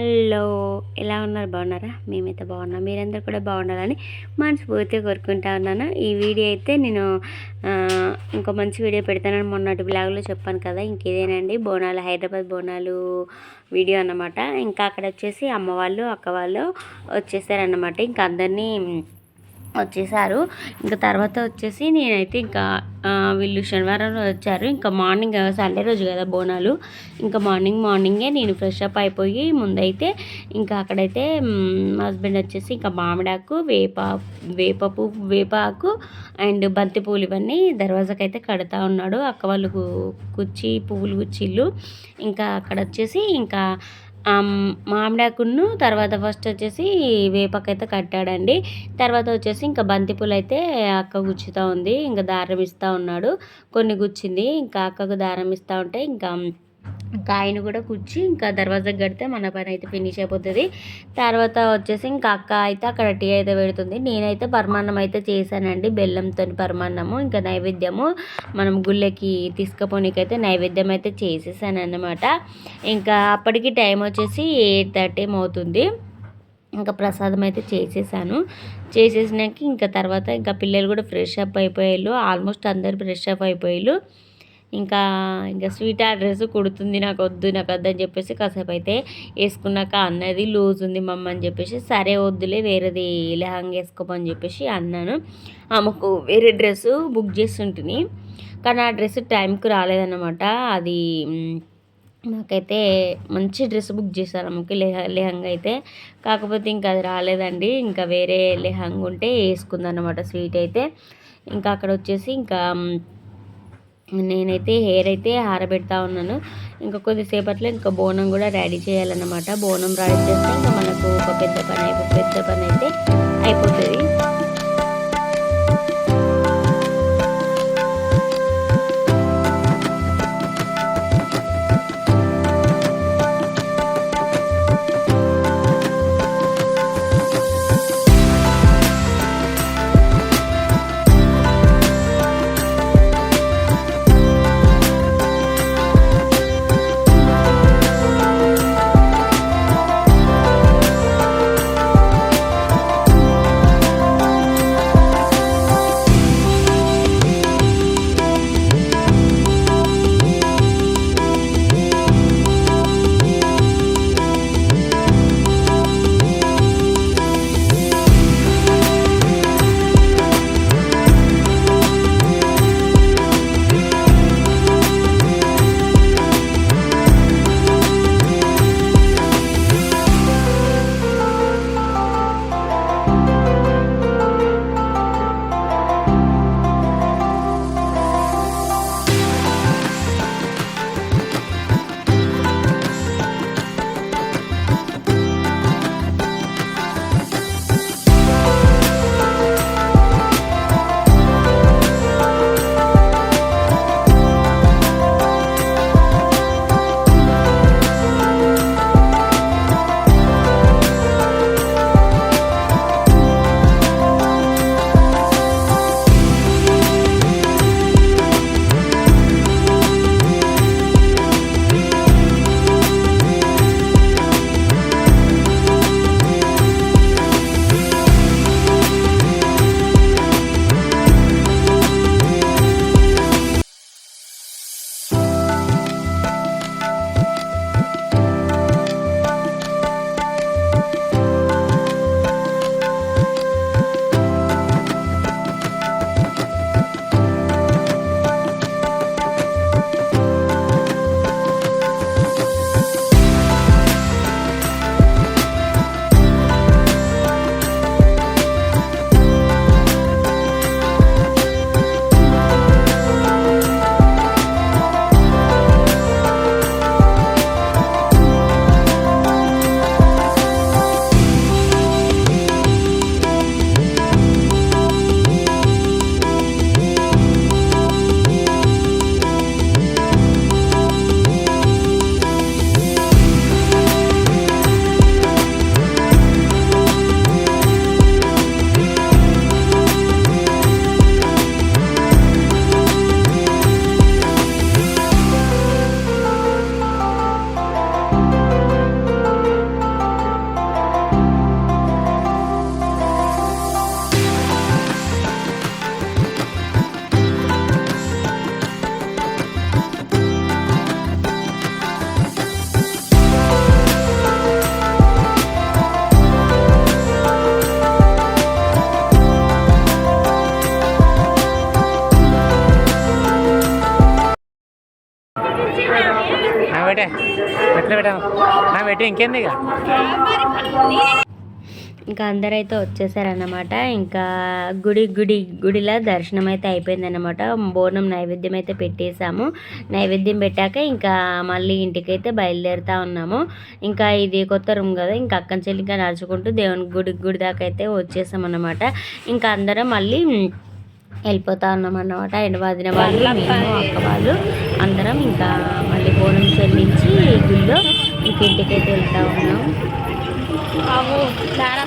Hello, ఎలా ఉన్నారు? బాగున్నారా? మేమైతే బాగున్నాం. మీరందరూ కూడా బాగుండాలని మనస్ఫూర్తిగా కోరుకుంటా ఉన్నాను. ఈ వీడియో అయితే నేను ఇంకో మంచి వీడియో పెడతానని మొన్నటి బ్లాగ్లో చెప్పాను కదా, ఇంకేదేనండి బోనాలు, హైదరాబాద్ బోనాలు వీడియో అన్నమాట. ఇంకా అక్కడ వచ్చేసి అమ్మ వాళ్ళు, అక్క వాళ్ళు వచ్చేసారన్నమాట. ఇంకా అందరినీ వచ్చేసారు. ఇంకా తర్వాత వచ్చేసి నేనైతే ఇంకా వీళ్ళు శనివారం వచ్చారు. ఇంకా మార్నింగ్ సండే రోజు కదా బోనాలు, ఇంకా మార్నింగే నేను ఫ్రెష్ అప్ అయిపోయి ముందైతే ఇంకా అక్కడైతే మా హస్బెండ్ వచ్చేసి ఇంకా మామిడాకు, వేపాకు అండ్ బంతి పువ్వులు ఇవన్నీ దర్వాజాకైతే కడతా ఉన్నాడు. అక్క వాళ్ళు పువ్వులు గుచ్చిళ్ళు. ఇంకా అక్కడ వచ్చేసి ఇంకా మామిడాకును తర్వాత ఫస్ట్ వచ్చేసి వేపకైతే కట్టాడండి. తర్వాత వచ్చేసి ఇంకా బంతిపూలు అయితే అక్క గుచ్చుతూ ఉంది. ఇంకా దారం ఇస్తూ ఉన్నాడు. కొన్ని గుచ్చింది, ఇంకా అక్కకు దారం ఇస్తూ ఉంటే ఇంకా ఆయన కూడా కూర్చి ఇంకా దర్వాజాకి కడితే మన పని అయితే ఫినిష్ అయిపోతుంది. తర్వాత వచ్చేసి ఇంకా అక్క అయితే అక్కడ టీ అయితే పెడుతుంది. నేనైతే పరమాన్నం అయితే చేశానండి, బెల్లంతో పరమాన్నము. ఇంకా నైవేద్యము మనం గుళ్ళకి తీసుకుపోనీకైతే నైవేద్యం అయితే చేసేసాను అన్నమాట. ఇంకా అప్పటికి టైం వచ్చేసి 8:30 అవుతుంది. ఇంకా ప్రసాదం అయితే చేసేసినాక ఇంకా తర్వాత ఇంకా పిల్లలు కూడా ఫ్రెష్ అప్ అయిపోయారు. ఆల్మోస్ట్ అందరు ఫ్రెష్ అప్ అయిపోయారు. ఇంకా స్వీట్ డ్రెస్ కుడుతుంది, నాకు వద్దు అని చెప్పేసి కాసేపు అయితే వేసుకున్నాక అన్నది లూజ్ ఉంది మమ్మ అని చెప్పేసి, సరే వద్దులే వేరేది లెహంగా వేసుకోమని చెప్పేసి అన్నాను. ఆమెకు వేరే డ్రెస్సు బుక్ చేస్తుంటుంది, కానీ ఆ డ్రెస్ టైంకి రాలేదన్నమాట. అది నాకైతే మంచి డ్రెస్ బుక్ చేశాను ఆమెకి, లెహంగా అయితే. కాకపోతే ఇంకా అది రాలేదండి. ఇంకా వేరే లెహంగా ఉంటే వేసుకుందన్నమాట స్వీట్ అయితే. ఇంకా అక్కడ వచ్చేసి ఇంకా నేనైతే హెయిర్ అయితే ఆరబెడతా ఉన్నాను. ఇంకా కొద్దిసేపట్లో ఇంకా బోనం కూడా రెడీ చేయాలన్నమాట. బోనం రెడీ చేస్తే ఇంకా మనకు ఒక పెద్ద పని అయితే అయిపోతుంది. పెట్టే ఎట్లా పెట్టాను నా పెట్టి ఇంకేంది ఇక. ఇంకా అందరైతే వచ్చేసారన్నమాట. ఇంకా గుడిలో దర్శనం అయితే అయిపోయిందన్నమాట. బోనం నైవేద్యం అయితే పెట్టేసాము. నైవేద్యం పెట్టాక ఇంకా మళ్ళీ ఇంటికైతే బయలుదేరుతూ ఉన్నాము. ఇంకా ఇది కొత్త రూమ్ కదా, ఇంకా అక్కడి నుంచి ఇంకా నడుచుకుంటూ దేవుని గుడి దాకా అయితే వచ్చేసామన్నమాట. ఇంకా అందరం మళ్ళీ వెళ్ళిపోతా ఉన్నాం అన్నమాట. వదిన వాళ్ళు, మేము, అక్క వాళ్ళు అందరం ఇంకా మళ్ళీ బోనం చెల్లించి గుళ్ళో ఇంక ఇంటికైతే వెళ్తూ ఉన్నాం. చాలా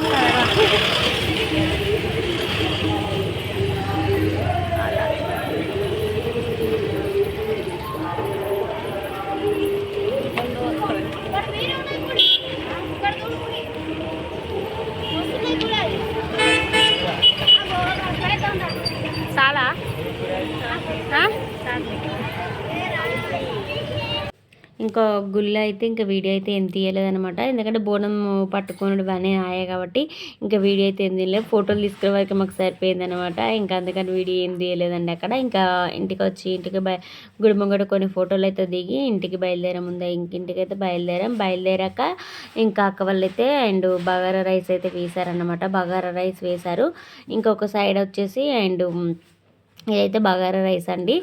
ఇంకో గుళ్ళు అయితే ఇంకా వీడియో అయితే ఏం తీయలేదనమాట. ఎందుకంటే బోనం పట్టుకొని బాగానే ఆయాయి కాబట్టి ఇంకా వీడియో అయితే ఏం తీయలేదు. ఫోటోలు తీసుకునే వరకు మాకు సరిపోయిందనమాట. ఇంకా అందుకని వీడియో ఏం తీయలేదండి అక్కడ. ఇంకా ఇంటికి వచ్చి గుడి ముంగట కొన్ని ఫోటోలు అయితే దిగి ఇంటికి బయలుదేరాం. ఇంటికి అయితే బయలుదేరాక ఇంకా అక్క వాళ్ళు అయితే అండ్ బగారా రైస్ అయితే వేశారనమాట. బగారా రైస్ వేశారు. ఇంకొక సైడ్ వచ్చేసి అండ్ ఇదైతే బగారా రైస్ అండి.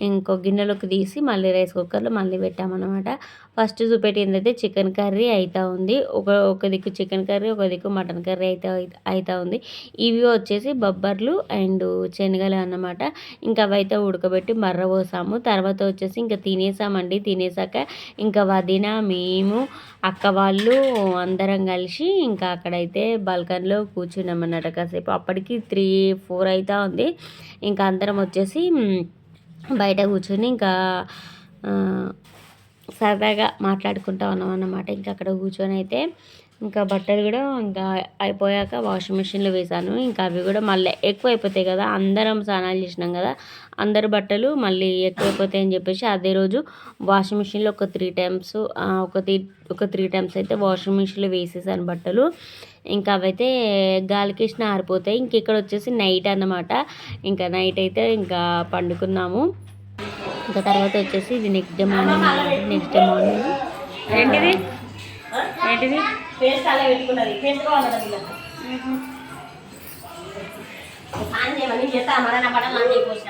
ఇంకో గిన్నెలోకి తీసి మళ్ళీ రైస్ కుక్కర్లో మళ్ళీ పెట్టామన్నమాట. ఫస్ట్ చూపెట్టింది అయితే చికెన్ కర్రీ అవుతూ ఉంది. ఒక దిక్కు చికెన్ కర్రీ, ఒక దిక్కు మటన్ కర్రీ అవుతూ ఉంది. ఇవి వచ్చేసి బొబ్బర్లు అండ్ శనగలు అన్నమాట. ఇంకా అవి అయితే ఉడకబెట్టి మర్ర పోసాము. తర్వాత వచ్చేసి ఇంకా తినేసామండి. తినేసాక ఇంకా వదిన, మేము, అక్క వాళ్ళు అందరం కలిసి ఇంకా అక్కడైతే బాల్కనీలో కూర్చున్నామన్నమాట కాసేపు. అప్పటికి 3-4 అవుతూ ఉంది. ఇంకా అందరం వచ్చేసి బయట కూర్చొని ఇంకా సరదాగా మాట్లాడుకుంటూ ఉన్నాం అన్నమాట. ఇంకా అక్కడ కూర్చొని అయితే ఇంకా బట్టలు కూడా ఇంకా అయిపోయాక వాషింగ్ మిషన్లో వేసాను. ఇంకా అవి కూడా మళ్ళీ ఎక్కువ అయిపోతాయి కదా, అందరం స్నానాలు చేసినాం కదా, అందరి బట్టలు మళ్ళీ ఎక్కువైపోతాయి అని చెప్పేసి అదే రోజు వాషింగ్ మిషన్లో ఒక 3 టైమ్స్ ఒక 3 టైమ్స్ అయితే వాషింగ్ మిషన్లో వేసేసాను బట్టలు. ఇంకా అవైతే గాలికేసిన ఆరిపోతాయి. ఇంక ఇక్కడ వచ్చేసి నైట్ అన్నమాట. ఇంకా నైట్ అయితే ఇంకా పండుకున్నాము. ఇంకా తర్వాత వచ్చేసి ఇది నెక్స్ట్ డే మార్నింగ్ ఏంటిది పేస్ట్ అలా పెట్టుకున్నది. పేస్ట్ కావాలన్నది చేస్తా మన పడాలి అని చెప్పేసిన